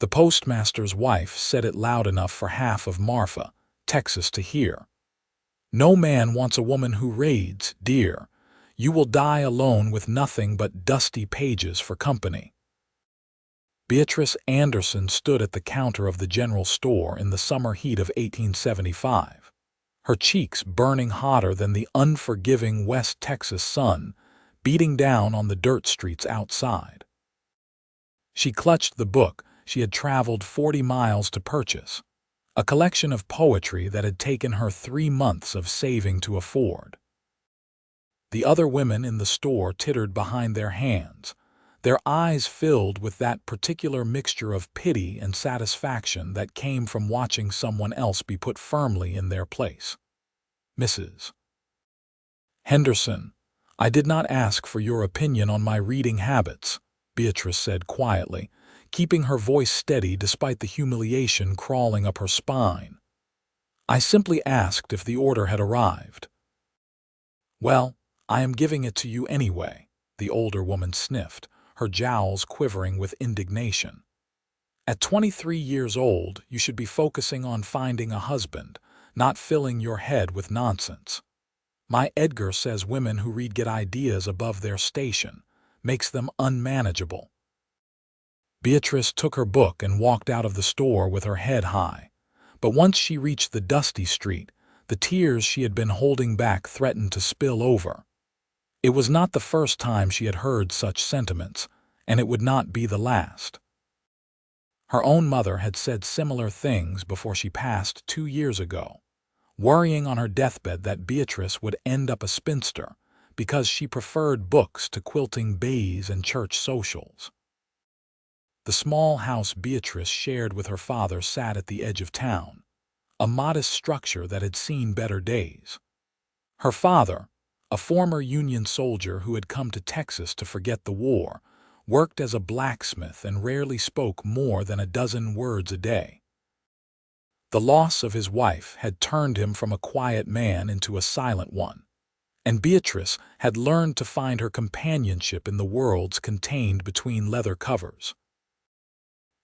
The postmaster's wife said it loud enough for half of Marfa, Texas to hear. "No man wants a woman who raids, dear. You will die alone with nothing but dusty pages for company." Beatrice Anderson stood at the counter of the general store in the summer heat of 1875, her cheeks burning hotter than the unforgiving West Texas sun, beating down on the dirt streets outside. She clutched the book she had traveled 40 miles to purchase, a collection of poetry that had taken her 3 months of saving to afford. The other women in the store tittered behind their hands, their eyes filled with that particular mixture of pity and satisfaction that came from watching someone else be put firmly in their place. "Mrs. Henderson, I did not ask for your opinion on my reading habits," Beatrice said quietly, keeping her voice steady despite the humiliation crawling up her spine. "I simply asked if the order had arrived." "Well, I am giving it to you anyway," the older woman sniffed, her jowls quivering with indignation. "At 23 years old, you should be focusing on finding a husband, not filling your head with nonsense. My Edgar says women who read get ideas above their station, makes them unmanageable." Beatrice took her book and walked out of the store with her head high. But once she reached the dusty street, the tears she had been holding back threatened to spill over. It was not the first time she had heard such sentiments, and it would not be the last. Her own mother had said similar things before she passed 2 years ago, worrying on her deathbed that Beatrice would end up a spinster because she preferred books to quilting bays and church socials. The small house Beatrice shared with her father sat at the edge of town, a modest structure that had seen better days. Her father, a former Union soldier who had come to Texas to forget the war, worked as a blacksmith and rarely spoke more than a dozen words a day. The loss of his wife had turned him from a quiet man into a silent one, and Beatrice had learned to find her companionship in the worlds contained between leather covers.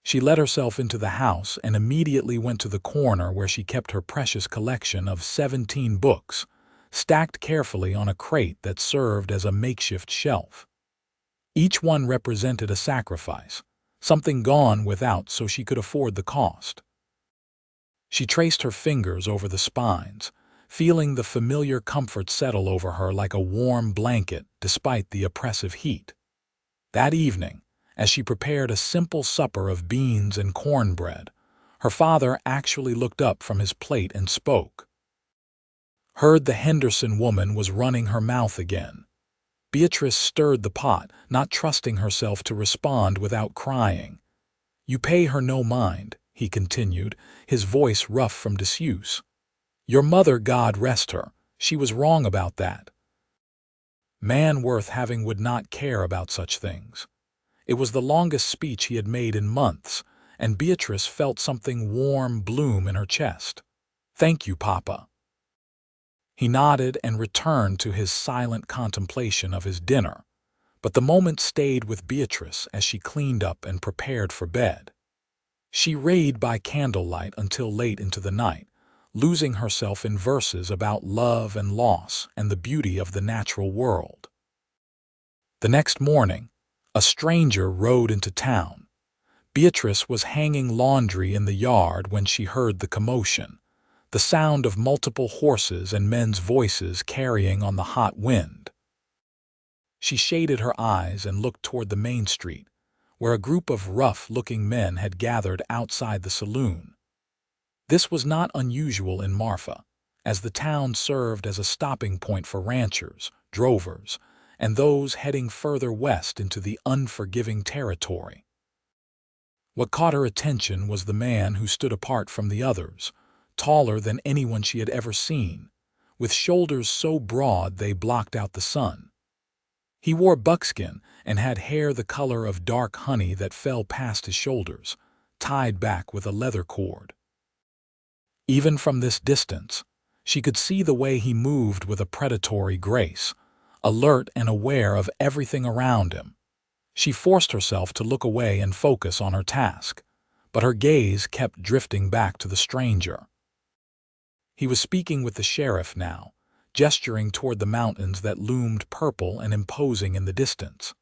She let herself into the house and immediately went to the corner where she kept her precious collection of 17 books, stacked carefully on a crate that served as a makeshift shelf. Each one represented a sacrifice, something gone without so she could afford the cost. She traced her fingers over the spines, feeling the familiar comfort settle over her like a warm blanket despite the oppressive heat. That evening, as she prepared a simple supper of beans and cornbread, her father actually looked up from his plate and spoke. Heard the Henderson woman was running her mouth again. Beatrice stirred the pot, not trusting herself to respond without crying. "You pay her no mind," he continued, his voice rough from disuse. "Your mother, God rest her, she was wrong about that. Man worth having would not care about such things." It was the longest speech he had made in months, and Beatrice felt something warm bloom in her chest. "Thank you, Papa." He nodded and returned to his silent contemplation of his dinner, but the moment stayed with Beatrice as she cleaned up and prepared for bed. She read by candlelight until late into the night, losing herself in verses about love and loss and the beauty of the natural world. The next morning, a stranger rode into town. Beatrice was hanging laundry in the yard when she heard the commotion, the sound of multiple horses and men's voices carrying on the hot wind. She shaded her eyes and looked toward the main street, where a group of rough-looking men had gathered outside the saloon. This was not unusual in Marfa, as the town served as a stopping point for ranchers, drovers, and those heading further west into the unforgiving territory. What caught her attention was the man who stood apart from the others, taller than anyone she had ever seen, with shoulders so broad they blocked out the sun. He wore buckskin and had hair the color of dark honey that fell past his shoulders, tied back with a leather cord. Even from this distance, she could see the way he moved with a predatory grace, alert and aware of everything around him. She forced herself to look away and focus on her task, but her gaze kept drifting back to the stranger. He was speaking with the sheriff now, gesturing toward the mountains that loomed purple and imposing in the distance.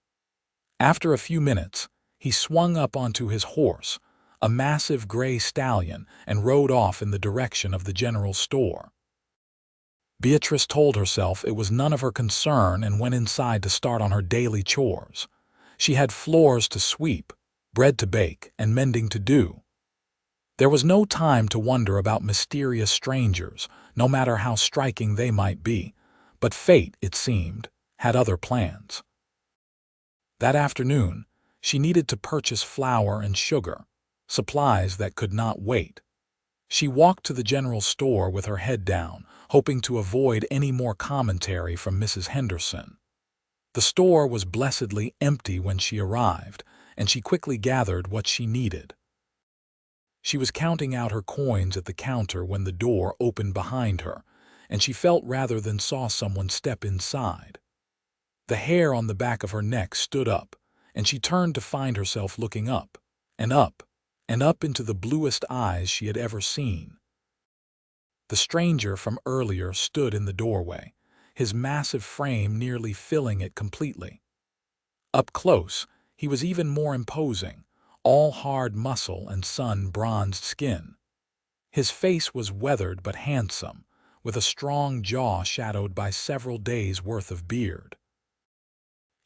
After a few minutes, he swung up onto his horse, a massive gray stallion, and rode off in the direction of the general store. Beatrice told herself it was none of her concern and went inside to start on her daily chores. She had floors to sweep, bread to bake, and mending to do. There was no time to wonder about mysterious strangers, no matter how striking they might be, but fate, it seemed, had other plans. That afternoon, she needed to purchase flour and sugar, supplies that could not wait. She walked to the general store with her head down, hoping to avoid any more commentary from Mrs. Henderson. The store was blessedly empty when she arrived, and she quickly gathered what she needed. She was counting out her coins at the counter when the door opened behind her, and she felt rather than saw someone step inside. The hair on the back of her neck stood up, and she turned to find herself looking up, and up, and up into the bluest eyes she had ever seen. The stranger from earlier stood in the doorway, his massive frame nearly filling it completely. Up close, he was even more imposing, all hard muscle and sun-bronzed skin. His face was weathered but handsome, with a strong jaw shadowed by several days' worth of beard.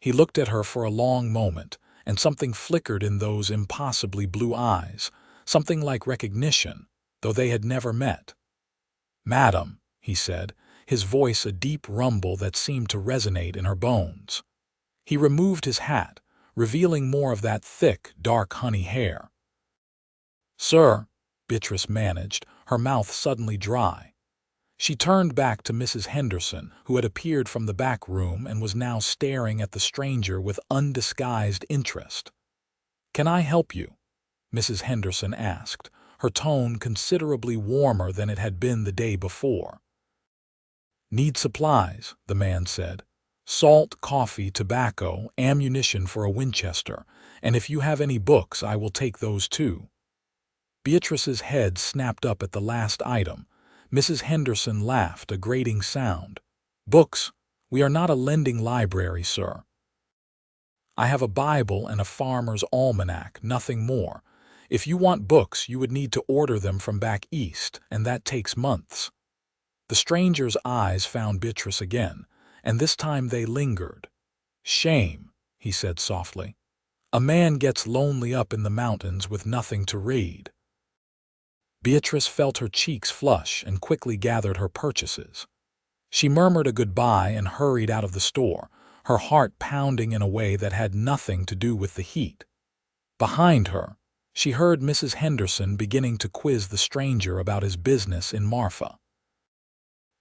He looked at her for a long moment, and something flickered in those impossibly blue eyes, something like recognition, though they had never met. "Madam," he said, his voice a deep rumble that seemed to resonate in her bones. He removed his hat, revealing more of that thick, dark honey hair. "Sir," Beatrice managed, her mouth suddenly dry. She turned back to Mrs. Henderson, who had appeared from the back room and was now staring at the stranger with undisguised interest. "Can I help you?" Mrs. Henderson asked, her tone considerably warmer than it had been the day before. "Need supplies," the man said. "Salt, coffee, tobacco, ammunition for a Winchester, and if you have any books, I will take those too." Beatrice's head snapped up at the last item. Mrs. Henderson laughed, a grating sound. "Books? We are not a lending library, sir. I have a Bible and a farmer's almanac, nothing more. If you want books, you would need to order them from back east, and that takes months." The stranger's eyes found Beatrice again, and this time they lingered. "Shame," he said softly. "A man gets lonely up in the mountains with nothing to read." Beatrice felt her cheeks flush and quickly gathered her purchases. She murmured a goodbye and hurried out of the store, her heart pounding in a way that had nothing to do with the heat. Behind her, she heard Mrs. Henderson beginning to quiz the stranger about his business in Marfa.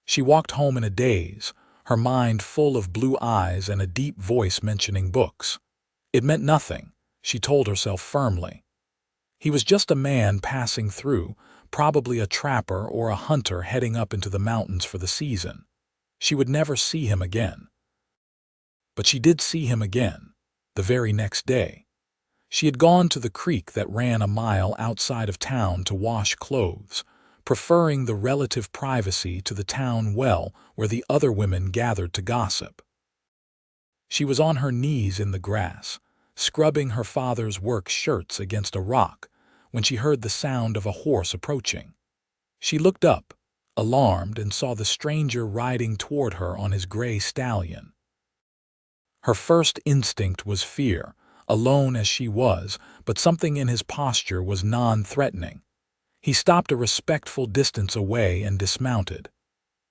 She walked home in a daze, her mind full of blue eyes and a deep voice mentioning books. It meant nothing, she told herself firmly. He was just a man passing through, probably a trapper or a hunter heading up into the mountains for the season. She would never see him again. But she did see him again, the very next day. She had gone to the creek that ran a mile outside of town to wash clothes, preferring the relative privacy to the town well where the other women gathered to gossip. She was on her knees in the grass, scrubbing her father's work shirts against a rock, when she heard the sound of a horse approaching. She looked up, alarmed, and saw the stranger riding toward her on his gray stallion. Her first instinct was fear, alone as she was, but something in his posture was non-threatening. He stopped a respectful distance away and dismounted.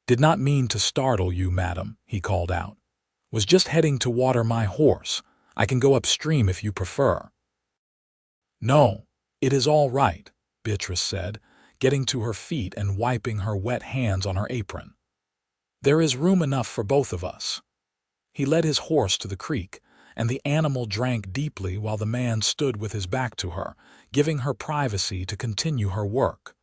"Did not mean to startle you, madam," he called out. "Was just heading to water my horse. I can go upstream if you prefer." "No, it is all right," Beatrice said, getting to her feet and wiping her wet hands on her apron. "There is room enough for both of us." He led his horse to the creek, and the animal drank deeply while the man stood with his back to her, giving her privacy to continue her work.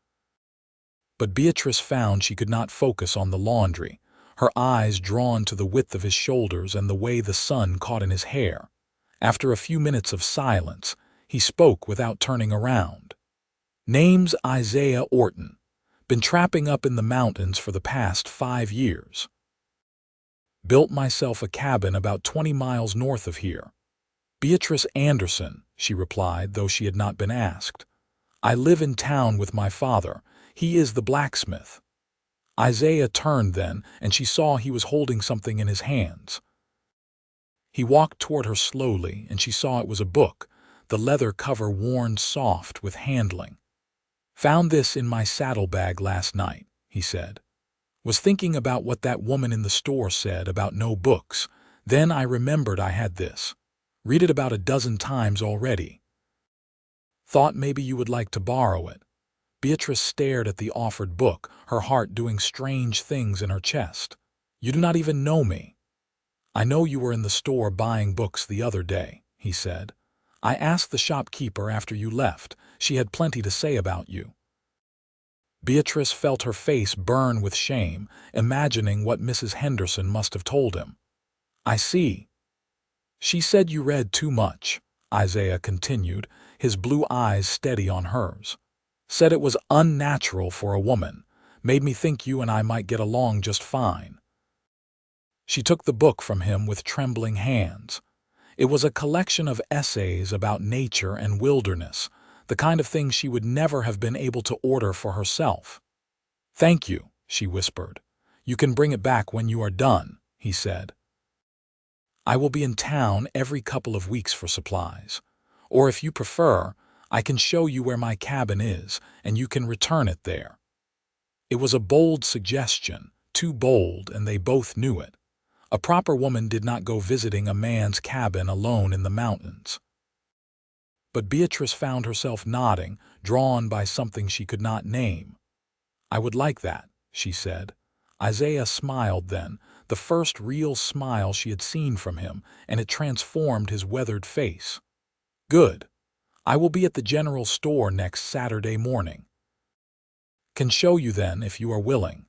But Beatrice found she could not focus on the laundry, her eyes drawn to the width of his shoulders and the way the sun caught in his hair. After a few minutes of silence, he spoke without turning around. Name's Isaiah Orton. Been trapping up in the mountains for the past 5 years. Built myself a cabin about 20 miles north of here. Beatrice Anderson, she replied, though she had not been asked. I live in town with my father. He is the blacksmith. Isaiah turned then, and she saw he was holding something in his hands. He walked toward her slowly, and she saw it was a book, the leather cover worn soft with handling. Found this in my saddlebag last night, he said. Was thinking about what that woman in the store said about no books. Then I remembered I had this. Read it about a dozen times already. Thought maybe you would like to borrow it. Beatrice stared at the offered book, her heart doing strange things in her chest. You do not even know me. I know you were in the store buying books the other day, he said. I asked the shopkeeper after you left. She had plenty to say about you. Beatrice felt her face burn with shame, imagining what Mrs. Henderson must have told him. I see. She said you read too much, Isaiah continued, his blue eyes steady on hers. Said it was unnatural for a woman. Made me think you and I might get along just fine. She took the book from him with trembling hands. It was a collection of essays about nature and wilderness, the kind of thing she would never have been able to order for herself. Thank you, she whispered. You can bring it back when you are done, he said. I will be in town every couple of weeks for supplies. Or if you prefer, I can show you where my cabin is, and you can return it there. It was a bold suggestion, too bold, and they both knew it. A proper woman did not go visiting a man's cabin alone in the mountains. But Beatrice found herself nodding, drawn by something she could not name. I would like that, she said. Isaiah smiled then, the first real smile she had seen from him, and it transformed his weathered face. Good. I will be at the general store next Saturday morning. Can show you then if you are willing.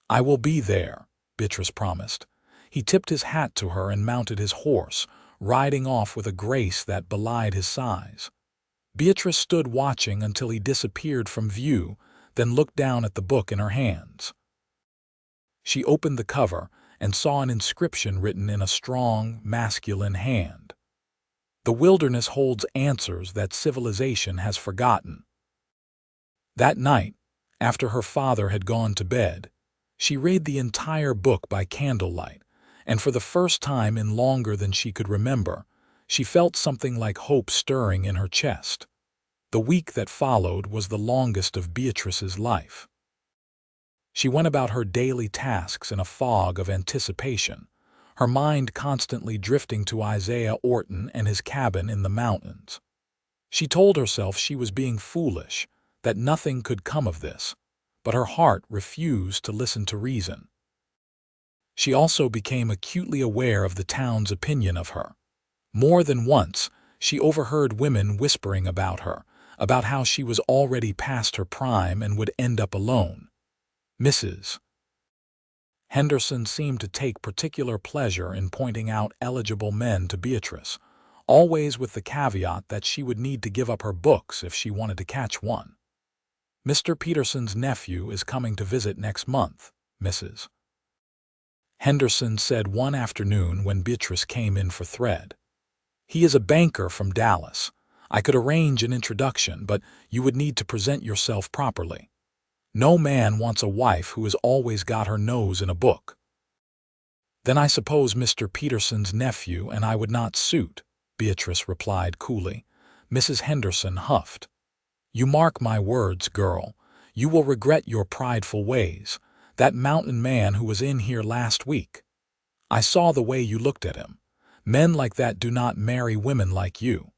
I will be there, Beatrice promised. He tipped his hat to her and mounted his horse, riding off with a grace that belied his size. Beatrice stood watching until he disappeared from view, then looked down at the book in her hands. She opened the cover and saw an inscription written in a strong, masculine hand. The wilderness holds answers that civilization has forgotten. That night, after her father had gone to bed, she read the entire book by candlelight, and for the first time in longer than she could remember, she felt something like hope stirring in her chest. The week that followed was the longest of Beatrice's life. She went about her daily tasks in a fog of anticipation, her mind constantly drifting to Isaiah Orton and his cabin in the mountains. She told herself she was being foolish, that nothing could come of this, but her heart refused to listen to reason. She also became acutely aware of the town's opinion of her. More than once, she overheard women whispering about her, about how she was already past her prime and would end up alone. Mrs. Henderson seemed to take particular pleasure in pointing out eligible men to Beatrice, always with the caveat that she would need to give up her books if she wanted to catch one. Mr. Peterson's nephew is coming to visit next month, Mrs. Henderson said one afternoon when Beatrice came in for thread. He is a banker from Dallas. I could arrange an introduction, but you would need to present yourself properly. No man wants a wife who has always got her nose in a book. Then I suppose Mr. Peterson's nephew and I would not suit, Beatrice replied coolly. Mrs. Henderson huffed. You mark my words, girl. You will regret your prideful ways. That mountain man who was in here last week. I saw the way you looked at him. Men like that do not marry women like you.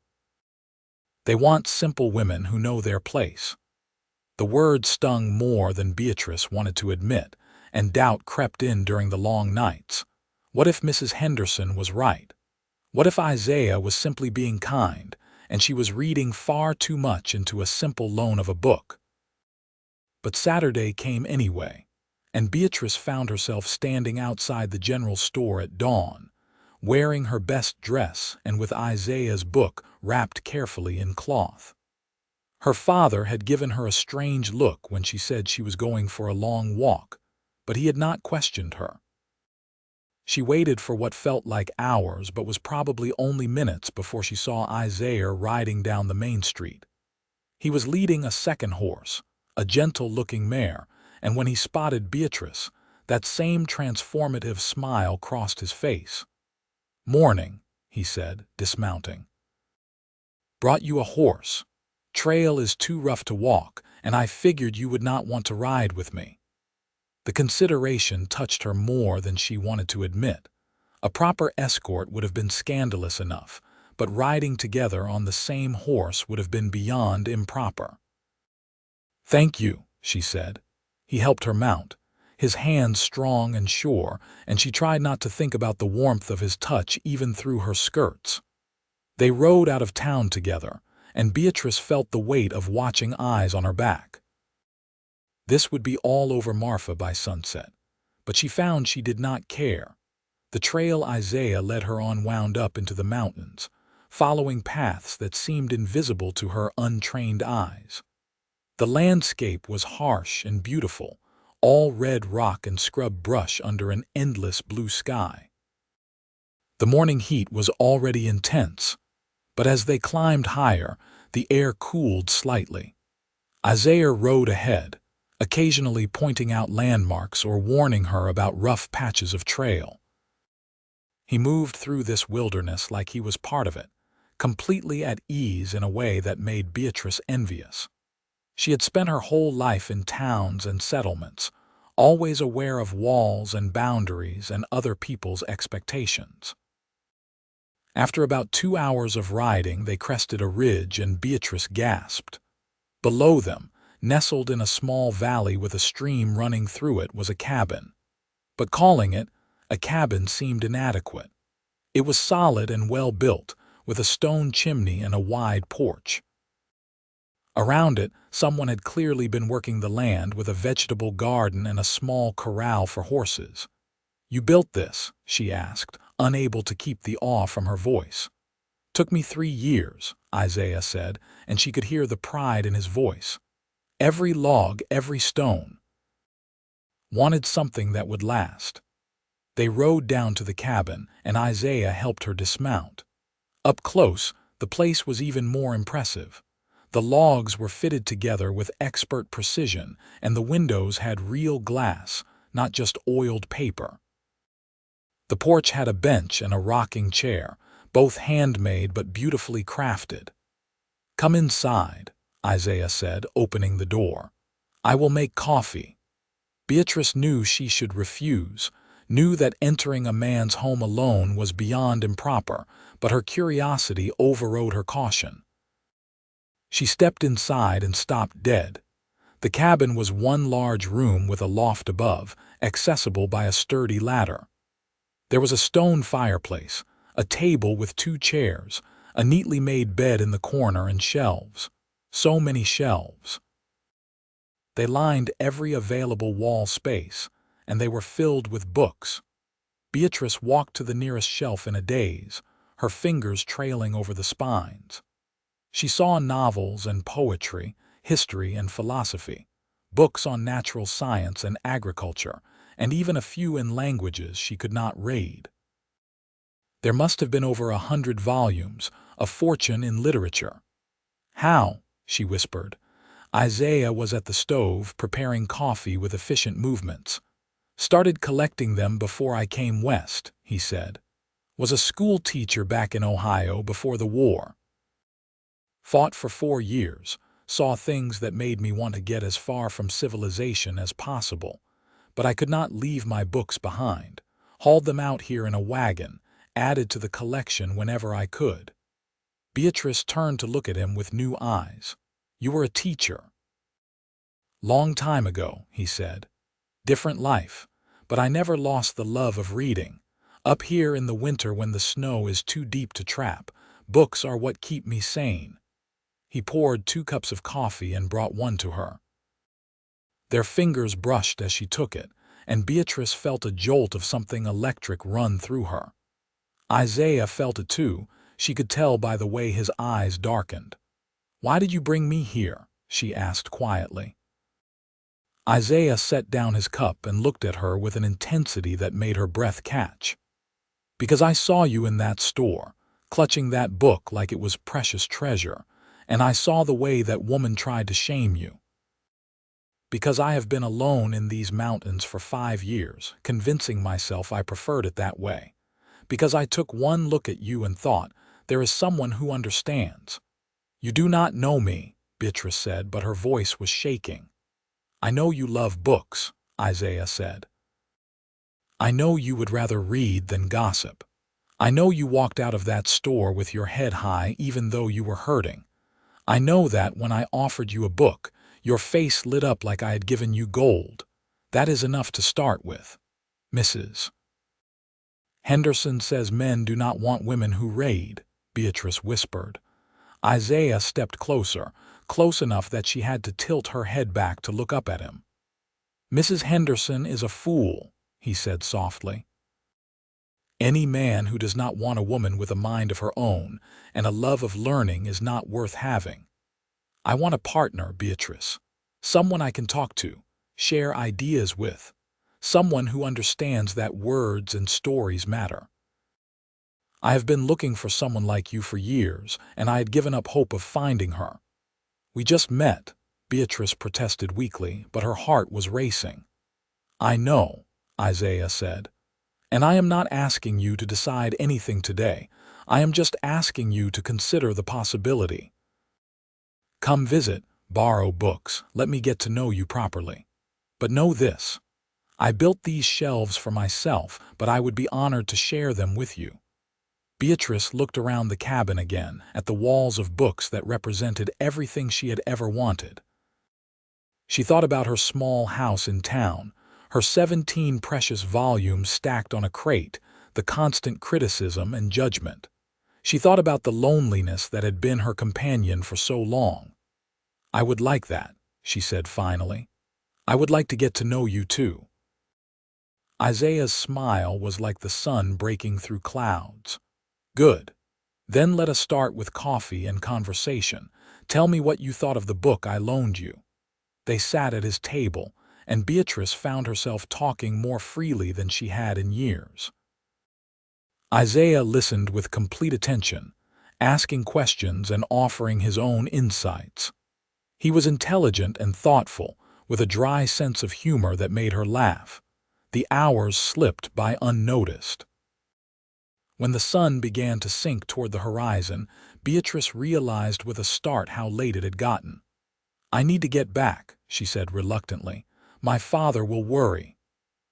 They want simple women who know their place. The word stung more than Beatrice wanted to admit, and doubt crept in during the long nights. What if Mrs. Henderson was right? What if Isaiah was simply being kind, and she was reading far too much into a simple loan of a book? But Saturday came anyway, and Beatrice found herself standing outside the general store at dawn, wearing her best dress and with Isaiah's book wrapped carefully in cloth. Her father had given her a strange look when she said she was going for a long walk, but he had not questioned her. She waited for what felt like hours but was probably only minutes before she saw Isaiah riding down the main street. He was leading a second horse, a gentle-looking mare, and when he spotted Beatrice, that same transformative smile crossed his face. "Morning," he said, dismounting. "Brought you a horse. Trail is too rough to walk, and I figured you would not want to ride with me." The consideration touched her more than she wanted to admit. A proper escort would have been scandalous enough, but riding together on the same horse would have been beyond improper. "Thank you," she said. He helped her mount, his hands strong and sure, and she tried not to think about the warmth of his touch even through her skirts. They rode out of town together, and Beatrice felt the weight of watching eyes on her back. This would be all over Marfa by sunset, but she found she did not care. The trail Isaiah led her on wound up into the mountains, following paths that seemed invisible to her untrained eyes. The landscape was harsh and beautiful, all red rock and scrub brush under an endless blue sky. The morning heat was already intense, but as they climbed higher, the air cooled slightly. Isaiah rode ahead, occasionally pointing out landmarks or warning her about rough patches of trail. He moved through this wilderness like he was part of it, completely at ease in a way that made Beatrice envious. She had spent her whole life in towns and settlements, always aware of walls and boundaries and other people's expectations. After about 2 hours of riding, they crested a ridge and Beatrice gasped. Below them, nestled in a small valley with a stream running through it, was a cabin. But calling it a cabin seemed inadequate. It was solid and well built, with a stone chimney and a wide porch. Around it, someone had clearly been working the land with a vegetable garden and a small corral for horses. "You built this?" she asked, unable to keep the awe from her voice. "Took me 3 years," Isaiah said, and she could hear the pride in his voice. "Every log, every stone. Wanted something that would last." They rode down to the cabin, and Isaiah helped her dismount. Up close, the place was even more impressive. The logs were fitted together with expert precision, and the windows had real glass, not just oiled paper. The porch had a bench and a rocking chair, both handmade but beautifully crafted. "Come inside," Isaiah said, opening the door. "I will make coffee." Beatrice knew she should refuse, knew that entering a man's home alone was beyond improper, but her curiosity overrode her caution. She stepped inside and stopped dead. The cabin was one large room with a loft above, accessible by a sturdy ladder. There was a stone fireplace, a table with 2 chairs, a neatly made bed in the corner, and shelves. So many shelves. They lined every available wall space, and they were filled with books. Beatrice walked to the nearest shelf in a daze, her fingers trailing over the spines. She saw novels and poetry, history and philosophy, books on natural science and agriculture, and even a few in languages she could not read. There must have been over 100 volumes, a fortune in literature. "How?" she whispered. Isaiah was at the stove, preparing coffee with efficient movements. "Started collecting them before I came west," he said. "Was a school teacher back in Ohio before the war. Fought for 4 years, saw things that made me want to get as far from civilization as possible. But I could not leave my books behind. Hauled them out here in a wagon, added to the collection whenever I could." Beatrice turned to look at him with new eyes. "You were a teacher." "Long time ago," he said. "Different life, but I never lost the love of reading. Up here in the winter when the snow is too deep to trap, books are what keep me sane." He poured 2 cups of coffee and brought one to her. Their fingers brushed as she took it, and Beatrice felt a jolt of something electric run through her. Isaiah felt it too, she could tell by the way his eyes darkened. "Why did you bring me here?" she asked quietly. Isaiah set down his cup and looked at her with an intensity that made her breath catch. "Because I saw you in that store, clutching that book like it was precious treasure, and I saw the way that woman tried to shame you. Because I have been alone in these mountains for 5 years, convincing myself I preferred it that way. Because I took one look at you and thought, there is someone who understands." "You do not know me," Beatrice said, but her voice was shaking. "I know you love books," Isaiah said. "I know you would rather read than gossip. I know you walked out of that store with your head high even though you were hurting. I know that when I offered you a book, your face lit up like I had given you gold. That is enough to start with. Mrs. Henderson says men do not want women who raid," Beatrice whispered. Isaiah stepped closer, close enough that she had to tilt her head back to look up at him. "Mrs. Henderson is a fool," he said softly. "Any man who does not want a woman with a mind of her own and a love of learning is not worth having. I want a partner, Beatrice. Someone I can talk to, share ideas with. Someone who understands that words and stories matter. I have been looking for someone like you for years, and I had given up hope of finding her." "We just met," Beatrice protested weakly, but her heart was racing. "I know," Isaiah said. "And I am not asking you to decide anything today. I am just asking you to consider the possibility. Come visit, borrow books, let me get to know you properly. But know this. I built these shelves for myself, but I would be honored to share them with you." Beatrice looked around the cabin again, at the walls of books that represented everything she had ever wanted. She thought about her small house in town, her 17 precious volumes stacked on a crate, the constant criticism and judgment. She thought about the loneliness that had been her companion for so long. "I would like that," she said finally. "I would like to get to know you too." Isaiah's smile was like the sun breaking through clouds. "Good. Then let us start with coffee and conversation. Tell me what you thought of the book I loaned you." They sat at his table, and Beatrice found herself talking more freely than she had in years. Isaiah listened with complete attention, asking questions and offering his own insights. He was intelligent and thoughtful, with a dry sense of humor that made her laugh. The hours slipped by unnoticed. When the sun began to sink toward the horizon, Beatrice realized with a start how late it had gotten. "I need to get back," she said reluctantly. "My father will worry."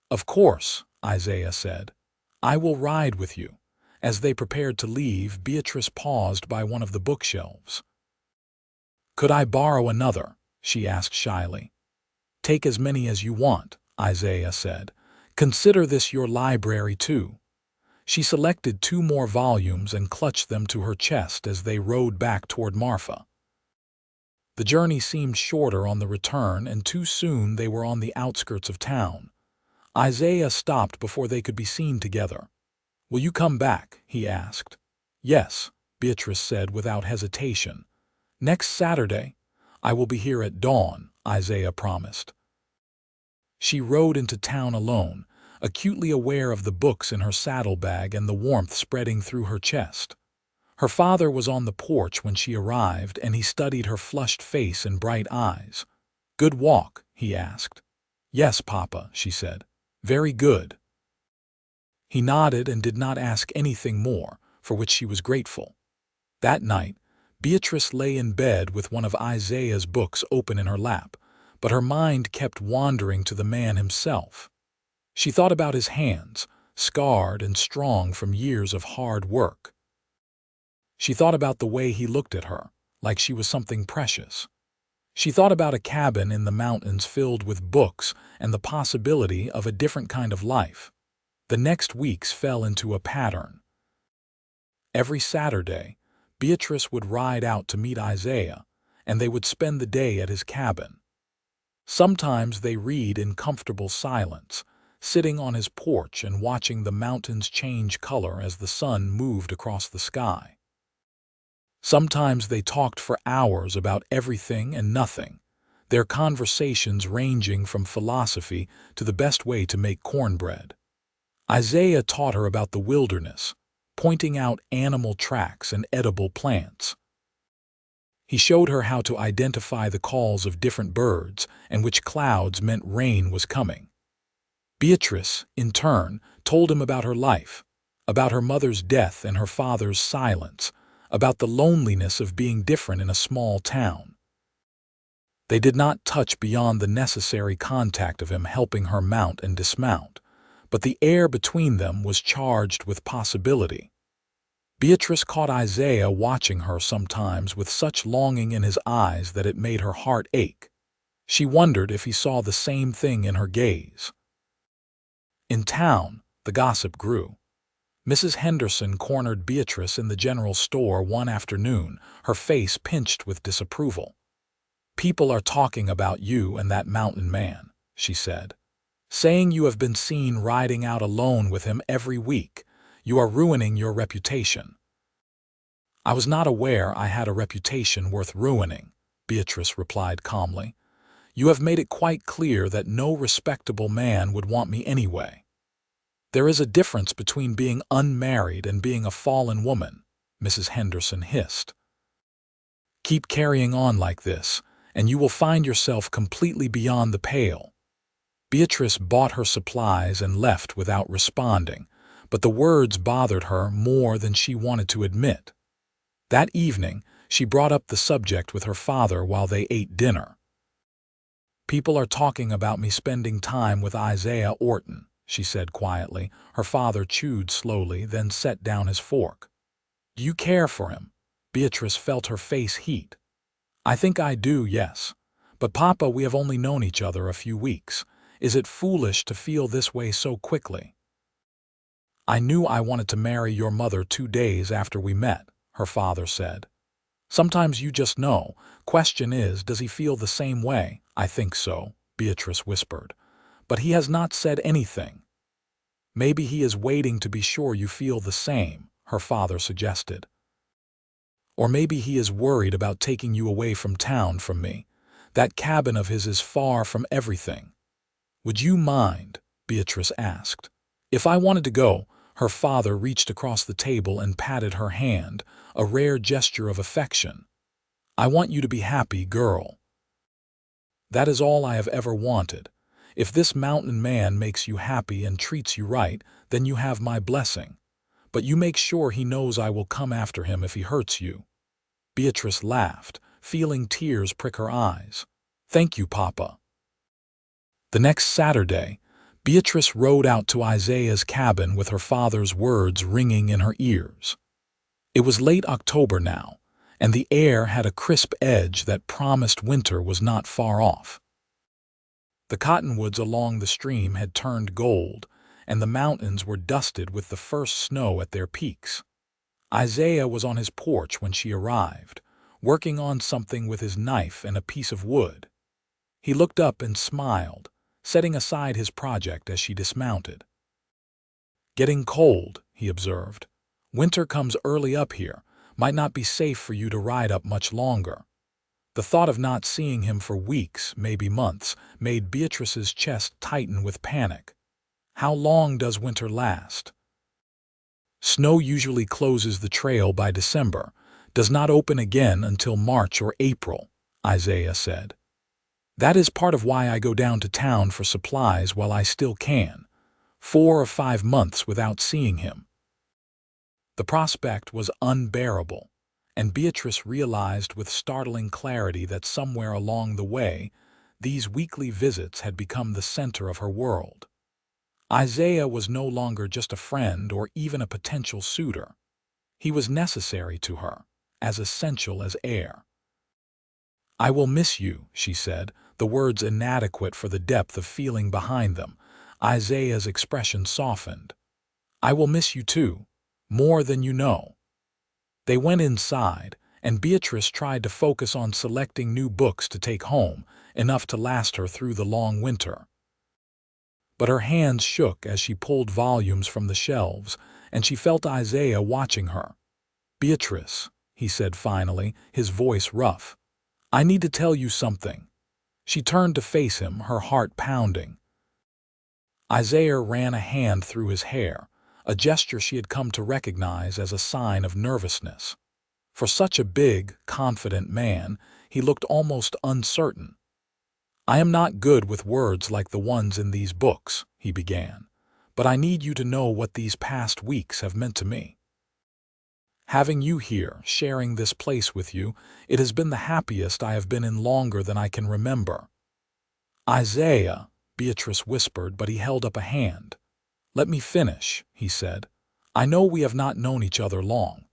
"Of course," Isaiah said. "I will ride with you." As they prepared to leave, Beatrice paused by one of the bookshelves. "Could I borrow another?" she asked shyly. "Take as many as you want," Isaiah said. "Consider this your library too." She selected 2 more volumes and clutched them to her chest as they rode back toward Marfa. The journey seemed shorter on the return, and too soon they were on the outskirts of town. Isaiah stopped before they could be seen together. "Will you come back?" he asked. "Yes," Beatrice said without hesitation. "Next Saturday? I will be here at dawn," Isaiah promised. She rode into town alone, acutely aware of the books in her saddlebag and the warmth spreading through her chest. Her father was on the porch when she arrived, and he studied her flushed face and bright eyes. "Good walk?" he asked. "Yes, Papa," she said. "Very good." He nodded and did not ask anything more, for which she was grateful. That night, Beatrice lay in bed with one of Isaiah's books open in her lap, but her mind kept wandering to the man himself. She thought about his hands, scarred and strong from years of hard work. She thought about the way he looked at her, like she was something precious. She thought about a cabin in the mountains filled with books and the possibility of a different kind of life. The next weeks fell into a pattern. Every Saturday, Beatrice would ride out to meet Isaiah, and they would spend the day at his cabin. Sometimes they read in comfortable silence, sitting on his porch and watching the mountains change color as the sun moved across the sky. Sometimes they talked for hours about everything and nothing, their conversations ranging from philosophy to the best way to make cornbread. Isaiah taught her about the wilderness, pointing out animal tracks and edible plants. He showed her how to identify the calls of different birds and which clouds meant rain was coming. Beatrice, in turn, told him about her life, about her mother's death and her father's silence, about the loneliness of being different in a small town. They did not touch beyond the necessary contact of him helping her mount and dismount, but the air between them was charged with possibility. Beatrice caught Isaiah watching her sometimes with such longing in his eyes that it made her heart ache. She wondered if he saw the same thing in her gaze. In town, the gossip grew. Mrs. Henderson cornered Beatrice in the general store one afternoon, her face pinched with disapproval. "People are talking about you and that mountain man," she said, "saying you have been seen riding out alone with him every week. You are ruining your reputation." "I was not aware I had a reputation worth ruining," Beatrice replied calmly. "You have made it quite clear that no respectable man would want me anyway." "There is a difference between being unmarried and being a fallen woman," Mrs. Henderson hissed. "Keep carrying on like this, and you will find yourself completely beyond the pale." Beatrice bought her supplies and left without responding, but the words bothered her more than she wanted to admit. That evening, she brought up the subject with her father while they ate dinner. "People are talking about me spending time with Isaiah Orton," she said quietly. Her father chewed slowly, then set down his fork. "Do you care for him?" Beatrice felt her face heat. "I think I do, yes. But Papa, we have only known each other a few weeks. Is it foolish to feel this way so quickly?" "I knew I wanted to marry your mother 2 days after we met," her father said. "Sometimes you just know. Question is, does he feel the same way?" "I think so," Beatrice whispered. "But he has not said anything." "Maybe he is waiting to be sure you feel the same," her father suggested. "Or maybe he is worried about taking you away from town from me. That cabin of his is far from everything." "Would you mind?" Beatrice asked. "If I wanted to go," her father reached across the table and patted her hand, a rare gesture of affection. "I want you to be happy, girl. That is all I have ever wanted. If this mountain man makes you happy and treats you right, then you have my blessing. But you make sure he knows I will come after him if he hurts you." Beatrice laughed, feeling tears prick her eyes. "Thank you, Papa." The next Saturday, Beatrice rode out to Isaiah's cabin with her father's words ringing in her ears. It was late October now, and the air had a crisp edge that promised winter was not far off. The cottonwoods along the stream had turned gold, and the mountains were dusted with the first snow at their peaks. Isaiah was on his porch when she arrived, working on something with his knife and a piece of wood. He looked up and smiled, setting aside his project as she dismounted. "Getting cold," he observed. "Winter comes early up here. Might not be safe for you to ride up much longer." The thought of not seeing him for weeks, maybe months, made Beatrice's chest tighten with panic. How long does winter last? "Snow usually closes the trail by December, does not open again until March or April," Isaiah said. "That is part of why I go down to town for supplies while I still can. 4 or 5 months without seeing him." The prospect was unbearable, and Beatrice realized with startling clarity that somewhere along the way, these weekly visits had become the center of her world. Isaiah was no longer just a friend or even a potential suitor. He was necessary to her, as essential as air. "I will miss you," she said, the words inadequate for the depth of feeling behind them. Isaiah's expression softened. "I will miss you too, more than you know." They went inside, and Beatrice tried to focus on selecting new books to take home, enough to last her through the long winter. But her hands shook as she pulled volumes from the shelves, and she felt Isaiah watching her. "Beatrice," he said finally, his voice rough. "I need to tell you something." She turned to face him, her heart pounding. Isaiah ran a hand through his hair, a gesture she had come to recognize as a sign of nervousness. For such a big, confident man, he looked almost uncertain. "I am not good with words like the ones in these books," he began, "but I need you to know what these past weeks have meant to me. Having you here, sharing this place with you, it has been the happiest I have been in longer than I can remember." "Isaiah," Beatrice whispered, but he held up a hand. "Let me finish," he said. "I know we have not known each other long.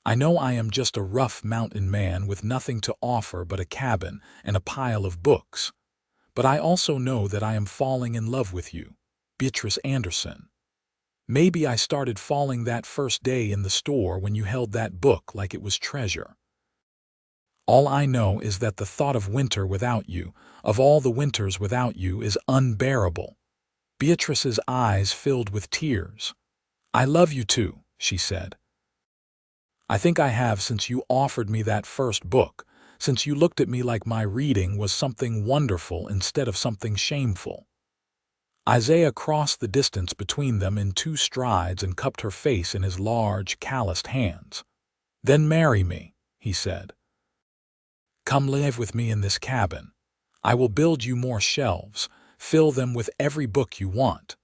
I know I am just a rough mountain man with nothing to offer but a cabin and a pile of books. But I also know that I am falling in love with you, Beatrice Anderson. Maybe I started falling that first day in the store when you held that book like it was treasure. All I know is that the thought of winter without you, of all the winters without you, is unbearable." Beatrice's eyes filled with tears. "I love you too," she said. "I think I have since you offered me that first book, since you looked at me like my reading was something wonderful instead of something shameful." Isaiah crossed the distance between them in 2 strides and cupped her face in his large, calloused hands. "Then marry me," he said. "Come live with me in this cabin. I will build you more shelves, fill them with every book you want.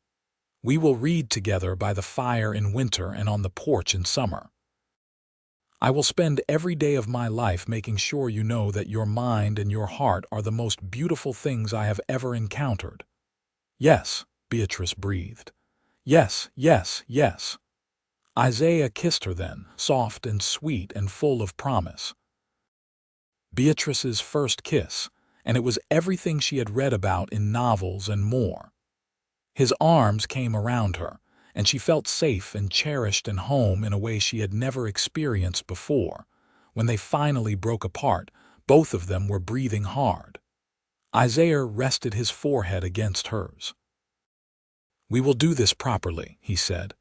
We will read together by the fire in winter and on the porch in summer. I will spend every day of my life making sure you know that your mind and your heart are the most beautiful things I have ever encountered." "Yes," Beatrice breathed. "Yes, yes, yes." Isaiah kissed her then, soft and sweet and full of promise. Beatrice's first kiss, and it was everything she had read about in novels and more. His arms came around her, and she felt safe and cherished and home in a way she had never experienced before. When they finally broke apart, both of them were breathing hard. Isaiah rested his forehead against hers. "We will do this properly," he said.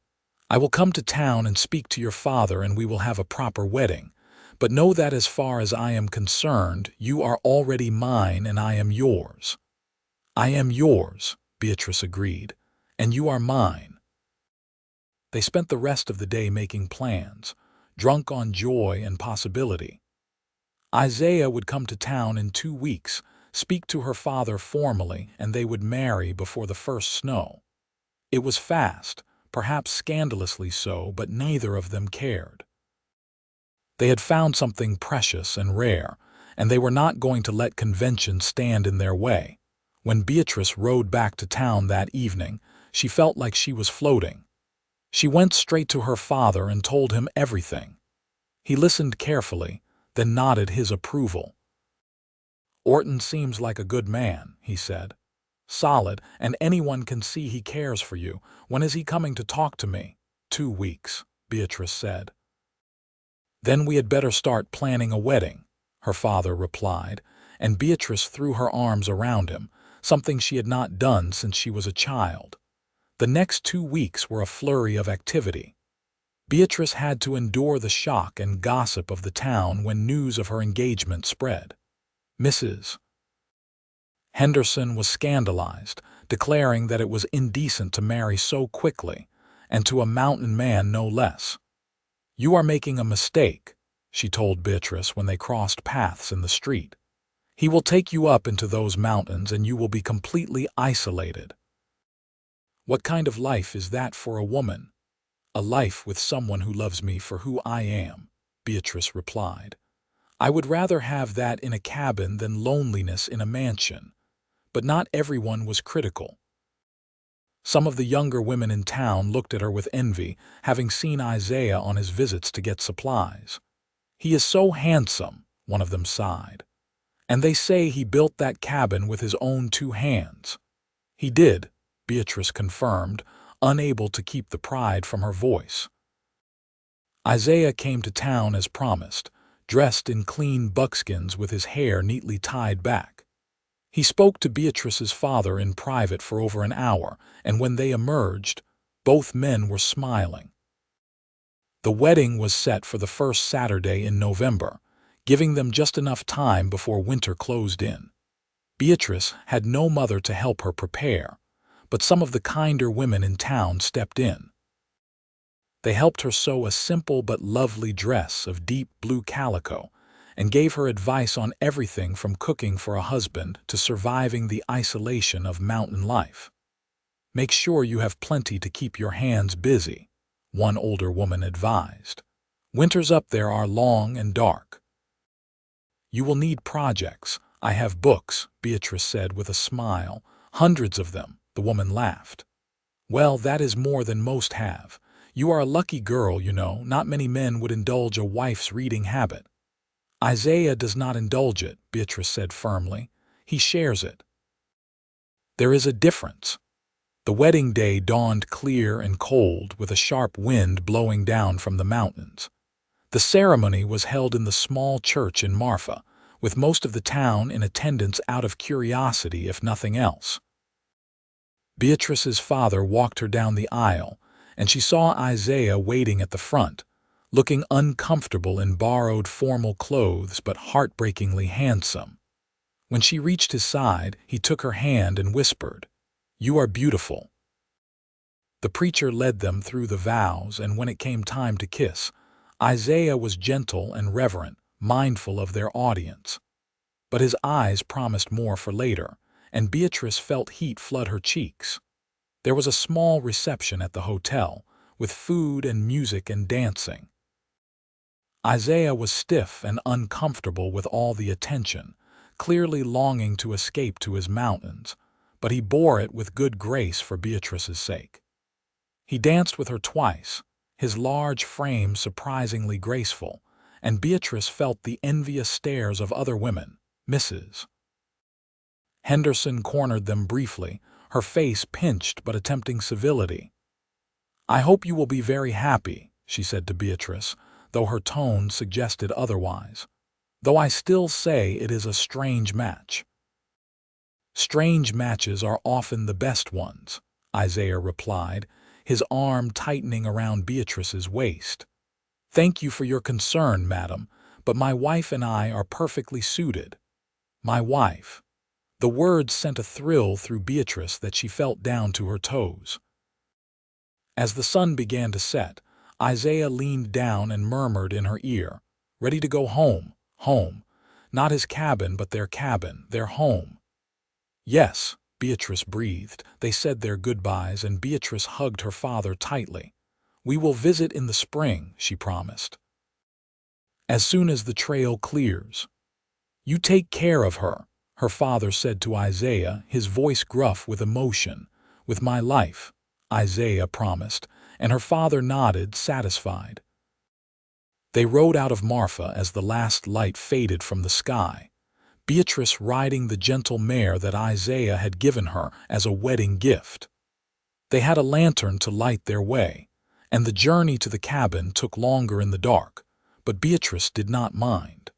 "I will come to town and speak to your father and we will have a proper wedding. But know that as far as I am concerned, you are already mine and I am yours." "I am yours," Beatrice agreed, "and you are mine." They spent the rest of the day making plans, drunk on joy and possibility. Isaiah would come to town in 2 weeks, speak to her father formally, and they would marry before the first snow. It was fast, perhaps scandalously so, but neither of them cared. They had found something precious and rare, and they were not going to let convention stand in their way. When Beatrice rode back to town that evening, she felt like she was floating. She went straight to her father and told him everything. He listened carefully, then nodded his approval. "Orton seems like a good man," he said. "Solid, and anyone can see he cares for you. When is he coming to talk to me?" 2 weeks, Beatrice said. "Then we had better start planning a wedding," her father replied, and Beatrice threw her arms around him, something she had not done since she was a child. The next 2 weeks were a flurry of activity. Beatrice had to endure the shock and gossip of the town when news of her engagement spread. Mrs. Henderson was scandalized, declaring that it was indecent to marry so quickly, and to a mountain man no less. "You are making a mistake," she told Beatrice when they crossed paths in the street. "He will take you up into those mountains and you will be completely isolated." "What kind of life is that for a woman?" "A life with someone who loves me for who I am," Beatrice replied. "I would rather have that in a cabin than loneliness in a mansion." But not everyone was critical. Some of the younger women in town looked at her with envy, having seen Isaiah on his visits to get supplies. "He is so handsome," one of them sighed. "And they say he built that cabin with his own 2 hands." "He did," Beatrice confirmed, unable to keep the pride from her voice. Isaiah came to town as promised, dressed in clean buckskins with his hair neatly tied back. He spoke to Beatrice's father in private for over an hour, and when they emerged, both men were smiling. The wedding was set for the first Saturday in November, giving them just enough time before winter closed in. Beatrice had no mother to help her prepare, but some of the kinder women in town stepped in. They helped her sew a simple but lovely dress of deep blue calico and gave her advice on everything from cooking for a husband to surviving the isolation of mountain life. "Make sure you have plenty to keep your hands busy," one older woman advised. "Winters up there are long and dark." "You will need projects. I have books," Beatrice said with a smile. "Hundreds of them," the woman laughed. "Well, that is more than most have. You are a lucky girl, you know. Not many men would indulge a wife's reading habit." "Isaiah does not indulge it," Beatrice said firmly. "He shares it." "There is a difference." The wedding day dawned clear and cold, with a sharp wind blowing down from the mountains. The ceremony was held in the small church in Marfa, with most of the town in attendance out of curiosity if nothing else. Beatrice's father walked her down the aisle, and she saw Isaiah waiting at the front, looking uncomfortable in borrowed formal clothes but heartbreakingly handsome. When she reached his side, he took her hand and whispered, "You are beautiful." The preacher led them through the vows, and when it came time to kiss, Isaiah was gentle and reverent, mindful of their audience. But his eyes promised more for later, and Beatrice felt heat flood her cheeks. There was a small reception at the hotel, with food and music and dancing. Isaiah was stiff and uncomfortable with all the attention, clearly longing to escape to his mountains, but he bore it with good grace for Beatrice's sake. He danced with her twice, his large frame surprisingly graceful, and Beatrice felt the envious stares of other women. Mrs. Henderson cornered them briefly, her face pinched but attempting civility. "I hope you will be very happy," she said to Beatrice, though her tone suggested otherwise. "Though I still say it is a strange match." "Strange matches are often the best ones," Isaiah replied, his arm tightening around Beatrice's waist. "Thank you for your concern, madam, but my wife and I are perfectly suited." "My wife." The words sent a thrill through Beatrice that she felt down to her toes. As the sun began to set, Isaiah leaned down and murmured in her ear, "Ready to go home, home. Not his cabin, but their cabin, their home." "Yes," Beatrice breathed. They said their goodbyes, and Beatrice hugged her father tightly. "We will visit in the spring," she promised. "As soon as the trail clears." "You take care of her," her father said to Isaiah, his voice gruff with emotion. "With my life," Isaiah promised, and her father nodded, satisfied. They rode out of Marfa as the last light faded from the sky, Beatrice riding the gentle mare that Isaiah had given her as a wedding gift. They had a lantern to light their way, and the journey to the cabin took longer in the dark, but Beatrice did not mind.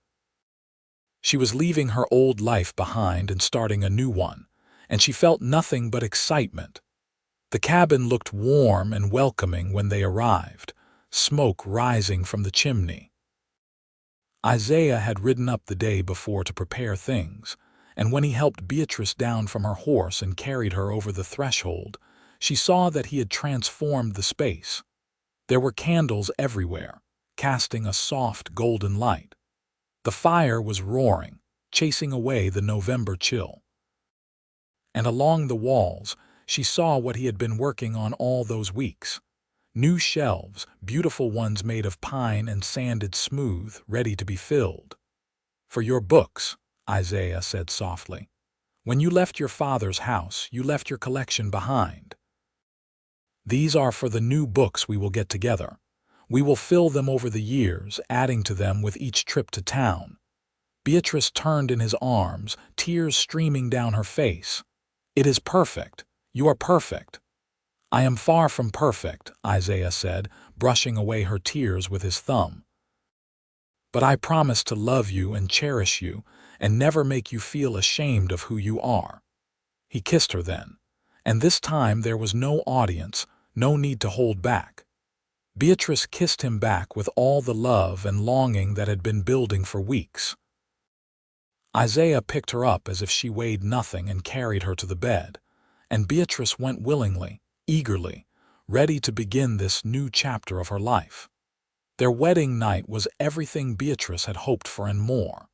She was leaving her old life behind and starting a new one, and she felt nothing but excitement. The cabin looked warm and welcoming when they arrived, smoke rising from the chimney. Isaiah had ridden up the day before to prepare things, and when he helped Beatrice down from her horse and carried her over the threshold, she saw that he had transformed the space. There were candles everywhere, casting a soft golden light. The fire was roaring, chasing away the November chill. And along the walls, she saw what he had been working on all those weeks. New shelves, beautiful ones made of pine and sanded smooth, ready to be filled. "For your books," Isaiah said softly. "When you left your father's house, you left your collection behind. These are for the new books we will get together. We will fill them over the years, adding to them with each trip to town." Beatrice turned in his arms, tears streaming down her face. "It is perfect. You are perfect." "I am far from perfect," Isaiah said, brushing away her tears with his thumb. "But I promise to love you and cherish you and never make you feel ashamed of who you are." He kissed her then, and this time there was no audience, no need to hold back. Beatrice kissed him back with all the love and longing that had been building for weeks. Isaiah picked her up as if she weighed nothing and carried her to the bed, and Beatrice went willingly, eagerly, ready to begin this new chapter of her life. Their wedding night was everything Beatrice had hoped for and more.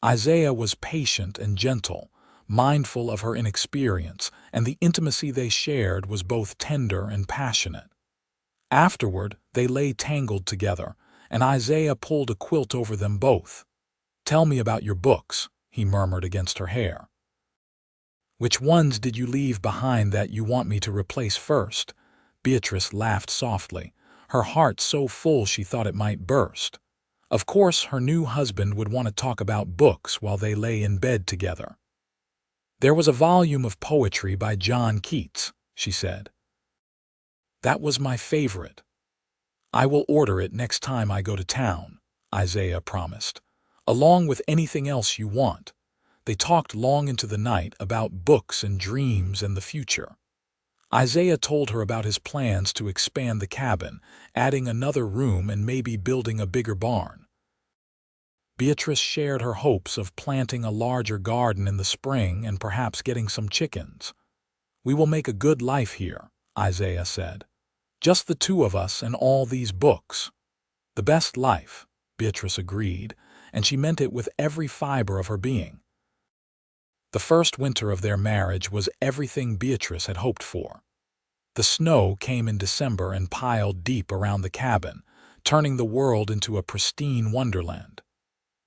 Isaiah was patient and gentle, mindful of her inexperience, and the intimacy they shared was both tender and passionate. Afterward, they lay tangled together, and Isaiah pulled a quilt over them both. "Tell me about your books," he murmured against her hair. "Which ones did you leave behind that you want me to replace first?" Beatrice laughed softly, her heart so full she thought it might burst. Of course, her new husband would want to talk about books while they lay in bed together. "There was a volume of poetry by John Keats," she said. "That was my favorite." "I will order it next time I go to town," Isaiah promised, "along with anything else you want." They talked long into the night about books and dreams and the future. Isaiah told her about his plans to expand the cabin, adding another room and maybe building a bigger barn. Beatrice shared her hopes of planting a larger garden in the spring and perhaps getting some chickens. "We will make a good life here," Isaiah said. "Just the two of us and all these books." "The best life," Beatrice agreed, and she meant it with every fiber of her being. The first winter of their marriage was everything Beatrice had hoped for. The snow came in December and piled deep around the cabin, turning the world into a pristine wonderland.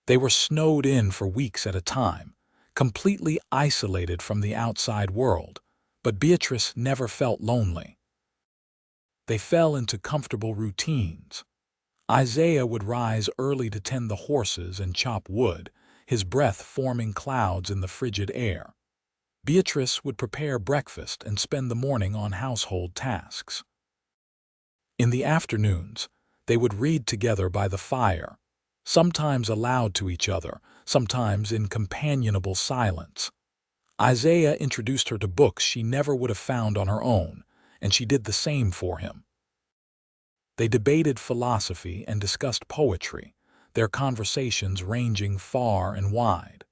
They were snowed in for weeks at a time, completely isolated from the outside world, but Beatrice never felt lonely. They fell into comfortable routines. Isaiah would rise early to tend the horses and chop wood, his breath forming clouds in the frigid air. Beatrice would prepare breakfast and spend the morning on household tasks. In the afternoons, they would read together by the fire, sometimes aloud to each other, sometimes in companionable silence. Isaiah introduced her to books she never would have found on her own, and she did the same for him. They debated philosophy and discussed poetry, their conversations ranging far and wide.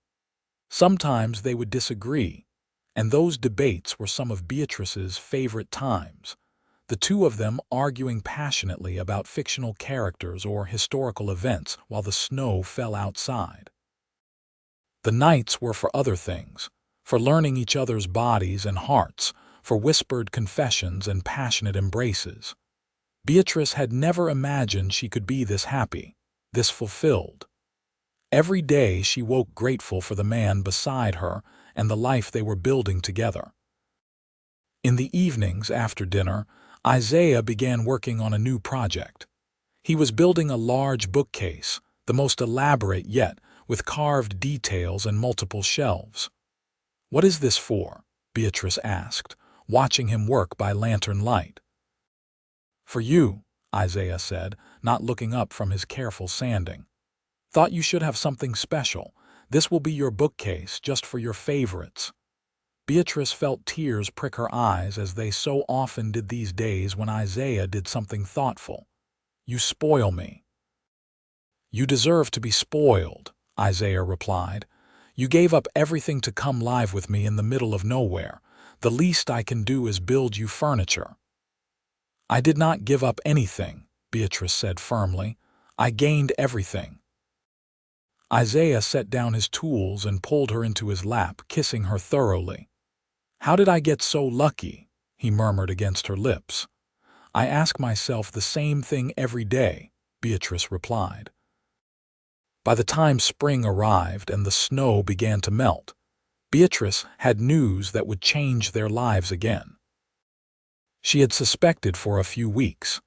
Sometimes they would disagree, and those debates were some of Beatrice's favorite times, the two of them arguing passionately about fictional characters or historical events while the snow fell outside. The nights were for other things, for learning each other's bodies and hearts, for whispered confessions and passionate embraces. Beatrice had never imagined she could be this happy, this fulfilled. Every day she woke grateful for the man beside her and the life they were building together. In the evenings after dinner, Isaiah began working on a new project. He was building a large bookcase, the most elaborate yet, with carved details and multiple shelves. "What is this for?" Beatrice asked, watching him work by lantern light. "For you," Isaiah said, not looking up from his careful sanding. "Thought you should have something special. This will be your bookcase, just for your favorites." Beatrice felt tears prick her eyes as they so often did these days when Isaiah did something thoughtful. "You spoil me." "You deserve to be spoiled," Isaiah replied. "You gave up everything to come live with me in the middle of nowhere. The least I can do is build you furniture." "I did not give up anything," Beatrice said firmly. "I gained everything." Isaiah set down his tools and pulled her into his lap, kissing her thoroughly. "How did I get so lucky?" he murmured against her lips. "I ask myself the same thing every day," Beatrice replied. By the time spring arrived and the snow began to melt, Beatrice had news that would change their lives again. She had suspected for a few weeks,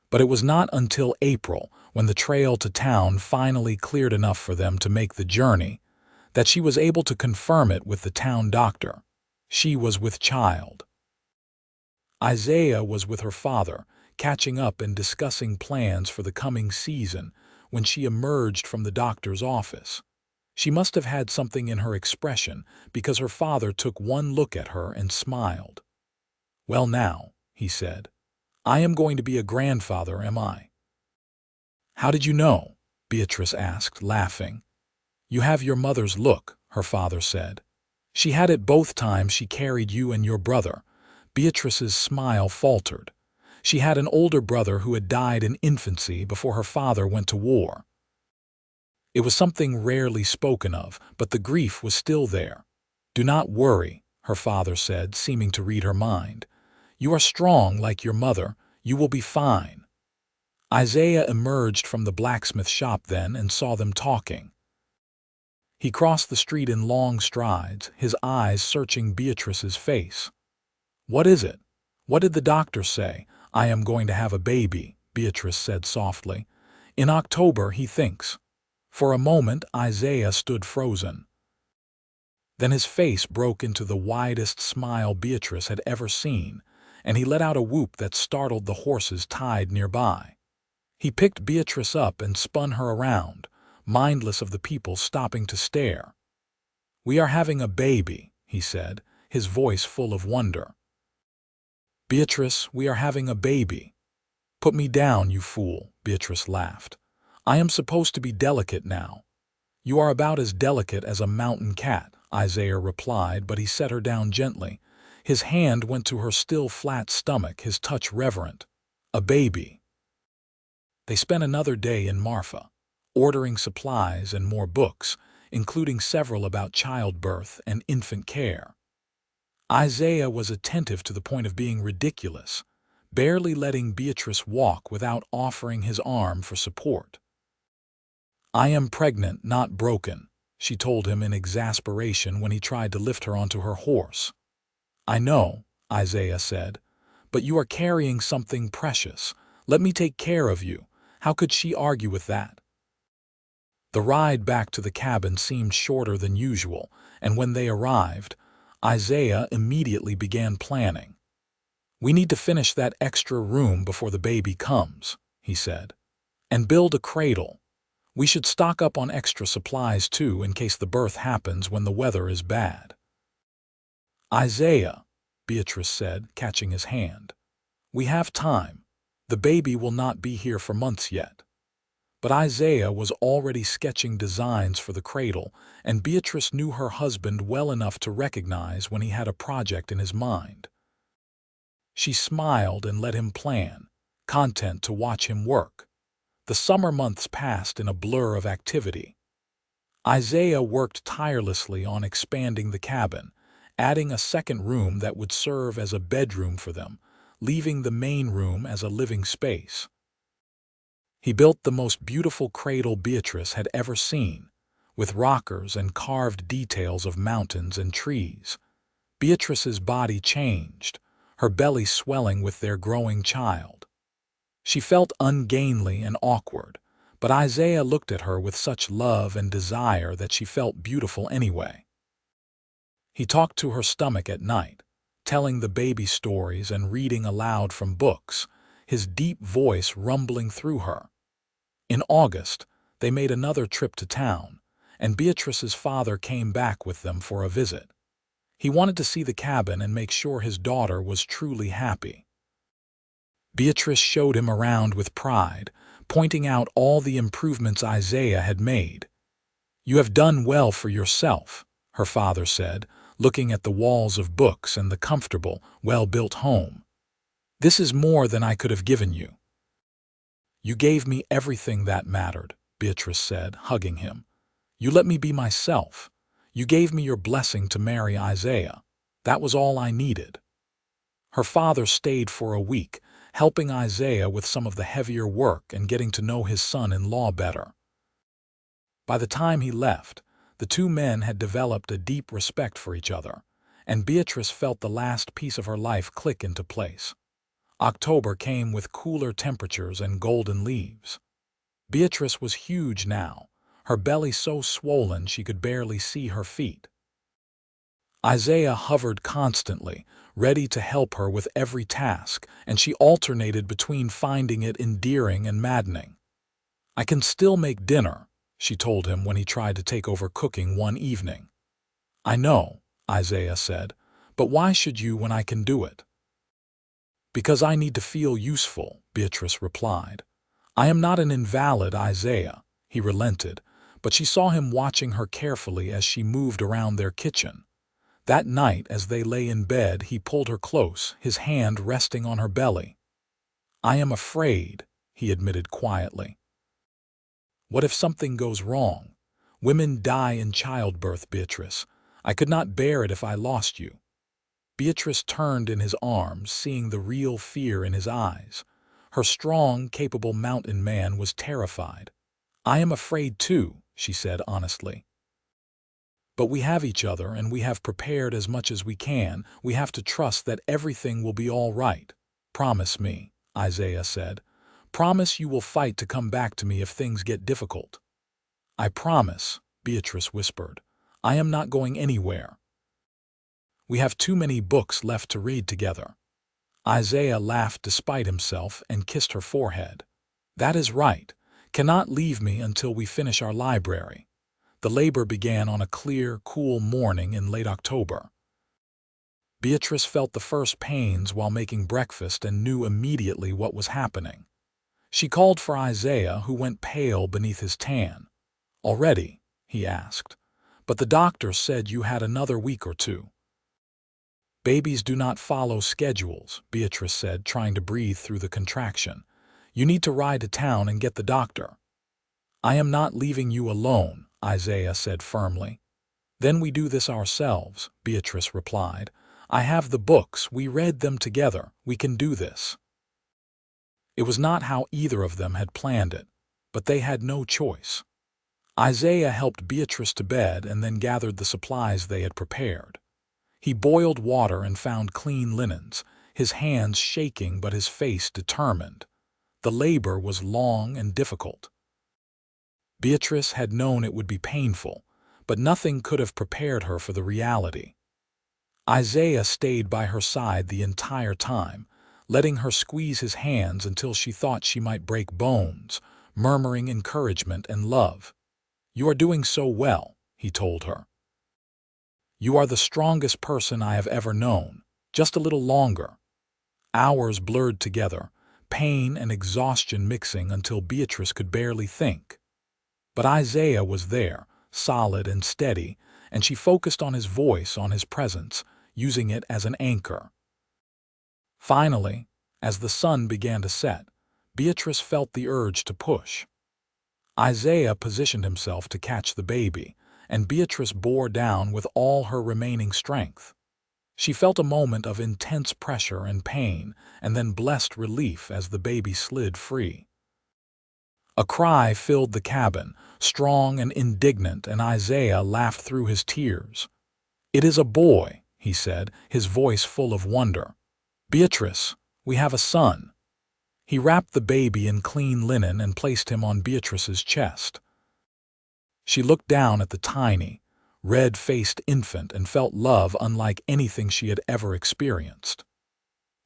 but it was not until April, when the trail to town finally cleared enough for them to make the journey, that she was able to confirm it with the town doctor. She was with child. Isaiah was with her father, catching up and discussing plans for the coming season when she emerged from the doctor's office. She must have had something in her expression because her father took one look at her and smiled. "Well now," he said, I am going to be a grandfather, am I? How did you know? Beatrice asked, laughing. You have your mother's look, her father said. She had it both times she carried you and your brother. Beatrice's smile faltered. She had an older brother who had died in infancy before her father went to war. It was something rarely spoken of, but the grief was still there. Do not worry, her father said, seeming to read her mind. You are strong like your mother. You will be fine. Isaiah emerged from the blacksmith shop then and saw them talking. He crossed the street in long strides, his eyes searching Beatrice's face. What is it? What did the doctor say? I am going to have a baby, Beatrice said softly. In October, he thinks. For a moment, Isaiah stood frozen. Then his face broke into the widest smile Beatrice had ever seen, and he let out a whoop that startled the horses tied nearby. He picked Beatrice up and spun her around, mindless of the people stopping to stare. We are having a baby, he said, his voice full of wonder. Beatrice, we are having a baby. Put me down, you fool, Beatrice laughed. I am supposed to be delicate now. You are about as delicate as a mountain cat, Isaiah replied, but he set her down gently. His hand went to her still flat stomach, his touch reverent. A baby. They spent another day in Marfa, ordering supplies and more books, including several about childbirth and infant care. Isaiah was attentive to the point of being ridiculous, barely letting Beatrice walk without offering his arm for support. I am pregnant, not broken, she told him in exasperation when he tried to lift her onto her horse. I know, Isaiah said, but you are carrying something precious. Let me take care of you. How could she argue with that? The ride back to the cabin seemed shorter than usual, and when they arrived, Isaiah immediately began planning. We need to finish that extra room before the baby comes, he said, and build a cradle. We should stock up on extra supplies too in case the birth happens when the weather is bad. Isaiah, Beatrice said, catching his hand. We have time. The baby will not be here for months yet. But Isaiah was already sketching designs for the cradle, and Beatrice knew her husband well enough to recognize when he had a project in his mind. She smiled and let him plan, content to watch him work. The summer months passed in a blur of activity. Isaiah worked tirelessly on expanding the cabin, adding a second room that would serve as a bedroom for them, leaving the main room as a living space. He built the most beautiful cradle Beatrice had ever seen, with rockers and carved details of mountains and trees. Beatrice's body changed, her belly swelling with their growing child. She felt ungainly and awkward, but Isaiah looked at her with such love and desire that she felt beautiful anyway. He talked to her stomach at night, telling the baby stories and reading aloud from books, his deep voice rumbling through her. In August, they made another trip to town, and Beatrice's father came back with them for a visit. He wanted to see the cabin and make sure his daughter was truly happy. Beatrice showed him around with pride, pointing out all the improvements Isaiah had made. You have done well for yourself, her father said, looking at the walls of books and the comfortable, well-built home. This is more than I could have given you. You gave me everything that mattered, Beatrice said, hugging him. You let me be myself. You gave me your blessing to marry Isaiah. That was all I needed. Her father stayed for a week, helping Isaiah with some of the heavier work and getting to know his son-in-law better. By the time he left, the two men had developed a deep respect for each other, and Beatrice felt the last piece of her life click into place. October came with cooler temperatures and golden leaves. Beatrice was huge now, her belly so swollen she could barely see her feet. Isaiah hovered constantly, ready to help her with every task, and she alternated between finding it endearing and maddening. I can still make dinner, she told him when he tried to take over cooking one evening. I know, Isaiah said, but why should you when I can do it? Because I need to feel useful, Beatrice replied. I am not an invalid, Isaiah. He relented, but she saw him watching her carefully as she moved around their kitchen. That night, as they lay in bed, he pulled her close, his hand resting on her belly. I am afraid, he admitted quietly. What if something goes wrong? Women die in childbirth, Beatrice. I could not bear it if I lost you. Beatrice turned in his arms, seeing the real fear in his eyes. Her strong, capable mountain man was terrified. I am afraid too, she said honestly. But we have each other, and we have prepared as much as we can. We have to trust that everything will be all right. Promise me, Isaiah said. Promise you will fight to come back to me if things get difficult. I promise, Beatrice whispered. I am not going anywhere. We have too many books left to read together. Isaiah laughed despite himself and kissed her forehead. That is right. Cannot leave me until we finish our library. The labor began on a clear, cool morning in late October. Beatrice felt the first pains while making breakfast and knew immediately what was happening. She called for Isaiah, who went pale beneath his tan. Already? He asked. But the doctor said you had another week or two. Babies do not follow schedules, Beatrice said, trying to breathe through the contraction. You need to ride to town and get the doctor. I am not leaving you alone, Isaiah said firmly. Then we do this ourselves, Beatrice replied. I have the books, we read them together, we can do this. It was not how either of them had planned it, but they had no choice. Isaiah helped Beatrice to bed and then gathered the supplies they had prepared. He boiled water and found clean linens, his hands shaking but his face determined. The labor was long and difficult. Beatrice had known it would be painful, but nothing could have prepared her for the reality. Isaiah stayed by her side the entire time, letting her squeeze his hands until she thought she might break bones, murmuring encouragement and love. You are doing so well, he told her. You are the strongest person I have ever known. Just a little longer. Hours blurred together, pain and exhaustion mixing until Beatrice could barely think. But Isaiah was there, solid and steady, and she focused on his voice, on his presence, using it as an anchor. Finally, as the sun began to set, Beatrice felt the urge to push. Isaiah positioned himself to catch the baby, and Beatrice bore down with all her remaining strength. She felt a moment of intense pressure and pain, and then blessed relief as the baby slid free. A cry filled the cabin, strong and indignant, and Isaiah laughed through his tears. It is a boy, he said, his voice full of wonder. Beatrice, we have a son. He wrapped the baby in clean linen and placed him on Beatrice's chest. She looked down at the tiny, red-faced infant and felt love unlike anything she had ever experienced.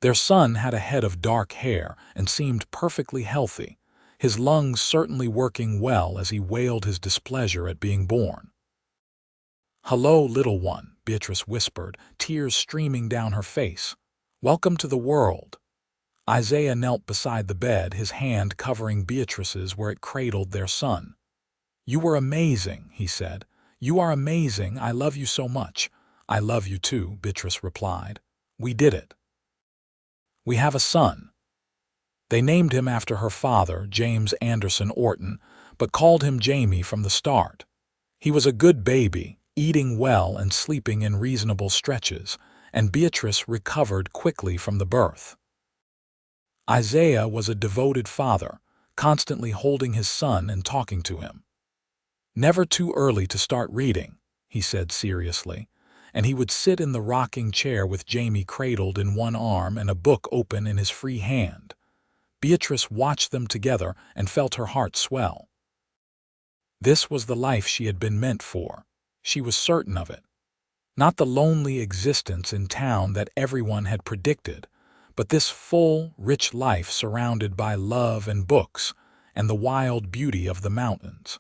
Their son had a head of dark hair and seemed perfectly healthy, his lungs certainly working well as he wailed his displeasure at being born. Hello, little one, Beatrice whispered, tears streaming down her face. Welcome to the world. Isaiah knelt beside the bed, his hand covering Beatrice's where it cradled their son. You were amazing, he said. You are amazing. I love you so much. I love you too, Beatrice replied. We did it. We have a son. They named him after her father, James Anderson Orton, but called him Jamie from the start. He was a good baby, eating well and sleeping in reasonable stretches, and Beatrice recovered quickly from the birth. Isaiah was a devoted father, constantly holding his son and talking to him. Never too early to start reading, he said seriously, and he would sit in the rocking chair with Jamie cradled in one arm and a book open in his free hand. Beatrice watched them together and felt her heart swell. This was the life she had been meant for. She was certain of it. Not the lonely existence in town that everyone had predicted, but this full, rich life surrounded by love and books and the wild beauty of the mountains.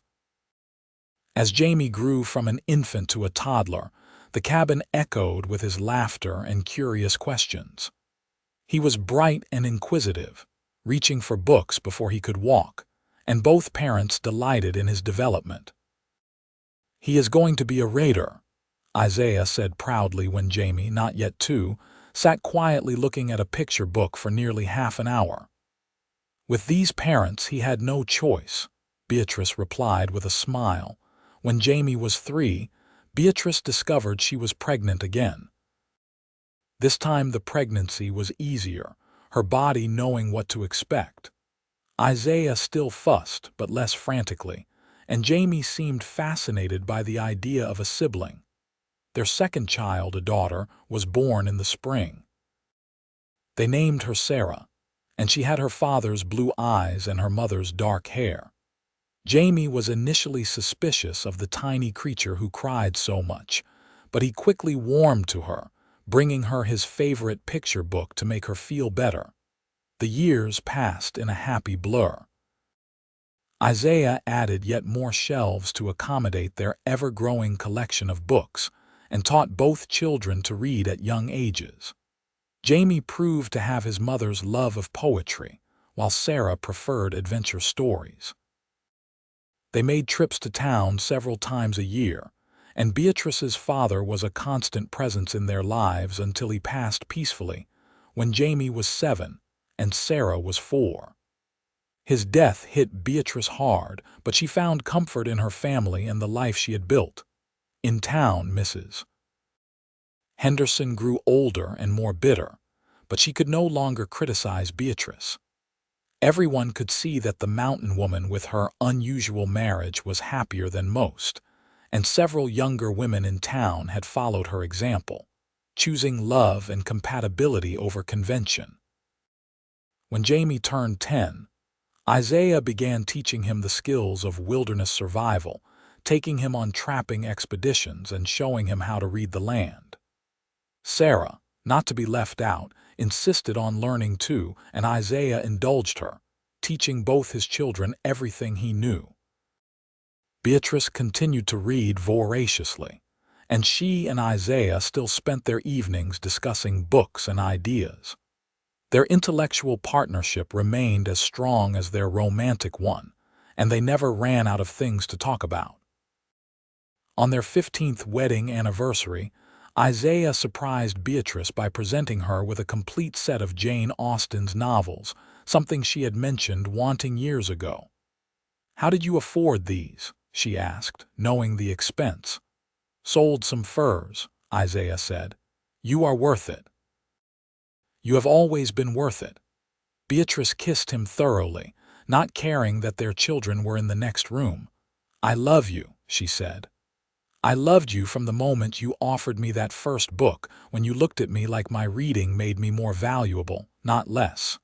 As Jamie grew from an infant to a toddler, the cabin echoed with his laughter and curious questions. He was bright and inquisitive, reaching for books before he could walk, and both parents delighted in his development. "He is going to be a raider," Isaiah said proudly when Jamie, not yet 2, sat quietly looking at a picture book for nearly half an hour. "With these parents he had no choice," Beatrice replied with a smile. When Jamie was 3, Beatrice discovered she was pregnant again. This time the pregnancy was easier, her body knowing what to expect. Isaiah still fussed, but less frantically, and Jamie seemed fascinated by the idea of a sibling. Their second child, a daughter, was born in the spring. They named her Sarah, and she had her father's blue eyes and her mother's dark hair. Jamie was initially suspicious of the tiny creature who cried so much, but he quickly warmed to her, bringing her his favorite picture book to make her feel better. The years passed in a happy blur. Isaiah added yet more shelves to accommodate their ever-growing collection of books, and taught both children to read at young ages. Jamie proved to have his mother's love of poetry, while Sarah preferred adventure stories. They made trips to town several times a year, and Beatrice's father was a constant presence in their lives until he passed peacefully, when Jamie was 7 and Sarah was 4. His death hit Beatrice hard, but she found comfort in her family and the life she had built. In town, Mrs. Henderson grew older and more bitter, but she could no longer criticize Beatrice. Everyone could see that the mountain woman with her unusual marriage was happier than most, and several younger women in town had followed her example, choosing love and compatibility over convention. When Jamie turned 10, Isaiah began teaching him the skills of wilderness survival, taking him on trapping expeditions and showing him how to read the land. Sarah, not to be left out, insisted on learning too, and Isaiah indulged her, teaching both his children everything he knew. Beatrice continued to read voraciously, and she and Isaiah still spent their evenings discussing books and ideas. Their intellectual partnership remained as strong as their romantic one, and they never ran out of things to talk about. On their 15th wedding anniversary, Isaiah surprised Beatrice by presenting her with a complete set of Jane Austen's novels, something she had mentioned wanting years ago. "How did you afford these?" she asked, knowing the expense. "Sold some furs," Isaiah said. "You are worth it." "You have always been worth it." Beatrice kissed him thoroughly, not caring that their children were in the next room. "I love you," she said. "I loved you from the moment you offered me that first book, when you looked at me like my reading made me more valuable, not less."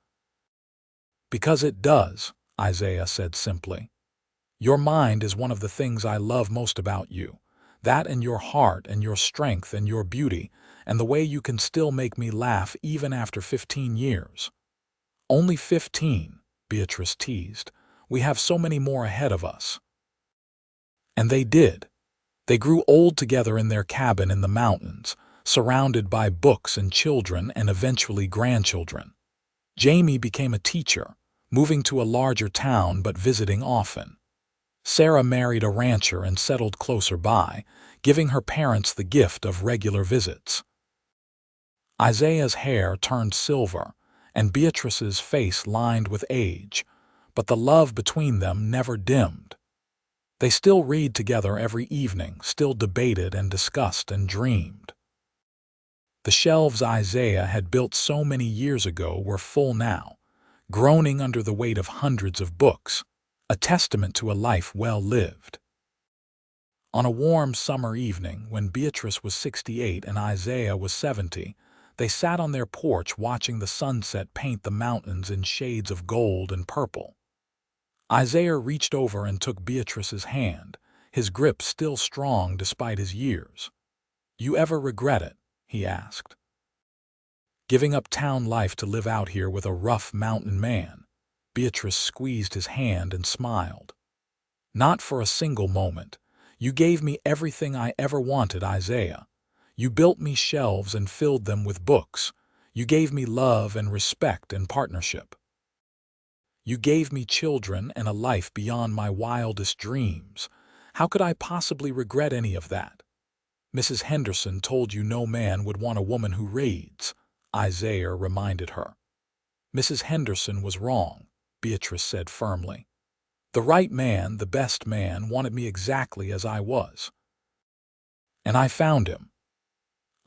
"Because it does," Isaiah said simply. "Your mind is one of the things I love most about you. That and your heart and your strength and your beauty, and the way you can still make me laugh even after 15 years. "Only 15, Beatrice teased. "We have so many more ahead of us." And they did. They grew old together in their cabin in the mountains, surrounded by books and children and eventually grandchildren. Jamie became a teacher, moving to a larger town but visiting often. Sarah married a rancher and settled closer by, giving her parents the gift of regular visits. Isaiah's hair turned silver, and Beatrice's face lined with age, but the love between them never dimmed. They still read together every evening, still debated and discussed and dreamed. The shelves Isaiah had built so many years ago were full now, groaning under the weight of hundreds of books, a testament to a life well lived. On a warm summer evening, when Beatrice was 68 and Isaiah was 70, they sat on their porch watching the sunset paint the mountains in shades of gold and purple. Isaiah reached over and took Beatrice's hand, his grip still strong despite his years. "You ever regret it?" he asked. "Giving up town life to live out here with a rough mountain man?" Beatrice squeezed his hand and smiled. "Not for a single moment. You gave me everything I ever wanted, Isaiah. You built me shelves and filled them with books. You gave me love and respect and partnership. You gave me children and a life beyond my wildest dreams. How could I possibly regret any of that? Mrs. Henderson told you no man would want a woman who raids, Isaiah reminded her. Mrs. Henderson was wrong, Beatrice said firmly. The right man, the best man, wanted me exactly as I was. And I found him.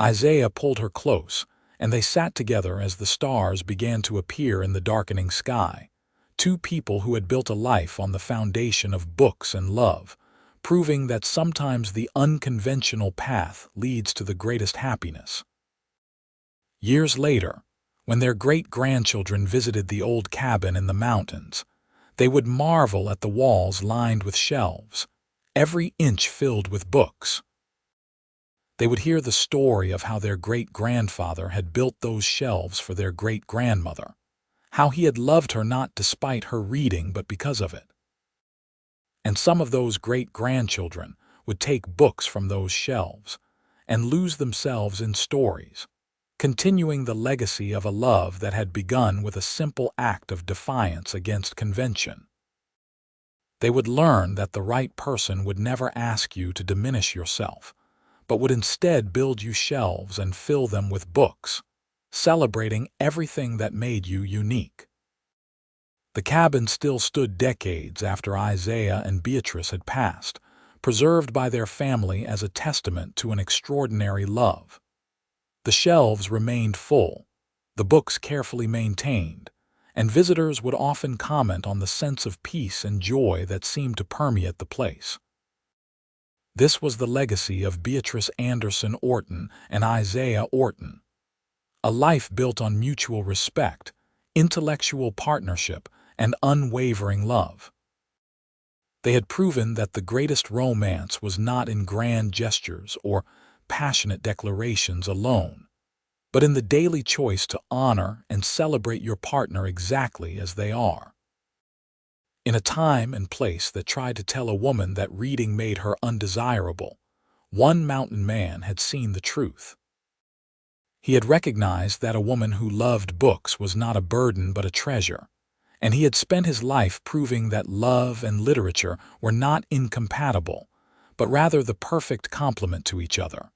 Isaiah pulled her close, and they sat together as the stars began to appear in the darkening sky. Two people who had built a life on the foundation of books and love, proving that sometimes the unconventional path leads to the greatest happiness. Years later, when their great-grandchildren visited the old cabin in the mountains, they would marvel at the walls lined with shelves, every inch filled with books. They would hear the story of how their great-grandfather had built those shelves for their great-grandmother, how he had loved her not despite her reading but because of it. And some of those great-grandchildren would take books from those shelves and lose themselves in stories, continuing the legacy of a love that had begun with a simple act of defiance against convention. They would learn that the right person would never ask you to diminish yourself, but would instead build you shelves and fill them with books, celebrating everything that made you unique. The cabin still stood decades after Isaiah and Beatrice had passed, preserved by their family as a testament to an extraordinary love. The shelves remained full, the books carefully maintained, and visitors would often comment on the sense of peace and joy that seemed to permeate the place. This was the legacy of Beatrice Anderson Orton and Isaiah Orton, a life built on mutual respect, intellectual partnership, and unwavering love. They had proven that the greatest romance was not in grand gestures or passionate declarations alone, but in the daily choice to honor and celebrate your partner exactly as they are. In a time and place that tried to tell a woman that reading made her undesirable, one mountain man had seen the truth. He had recognized that a woman who loved books was not a burden but a treasure, and he had spent his life proving that love and literature were not incompatible, but rather the perfect complement to each other.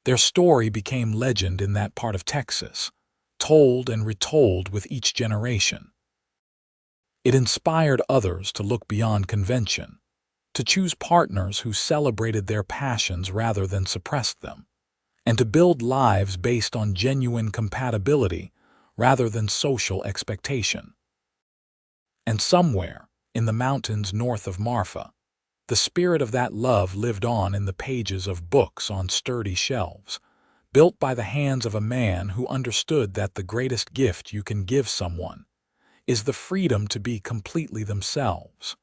Their story became legend in that part of Texas, told and retold with each generation. It inspired others to look beyond convention, to choose partners who celebrated their passions rather than suppressed them, and to build lives based on genuine compatibility rather than social expectation. And somewhere, in the mountains north of Marfa, the spirit of that love lived on in the pages of books on sturdy shelves, built by the hands of a man who understood that the greatest gift you can give someone is the freedom to be completely themselves.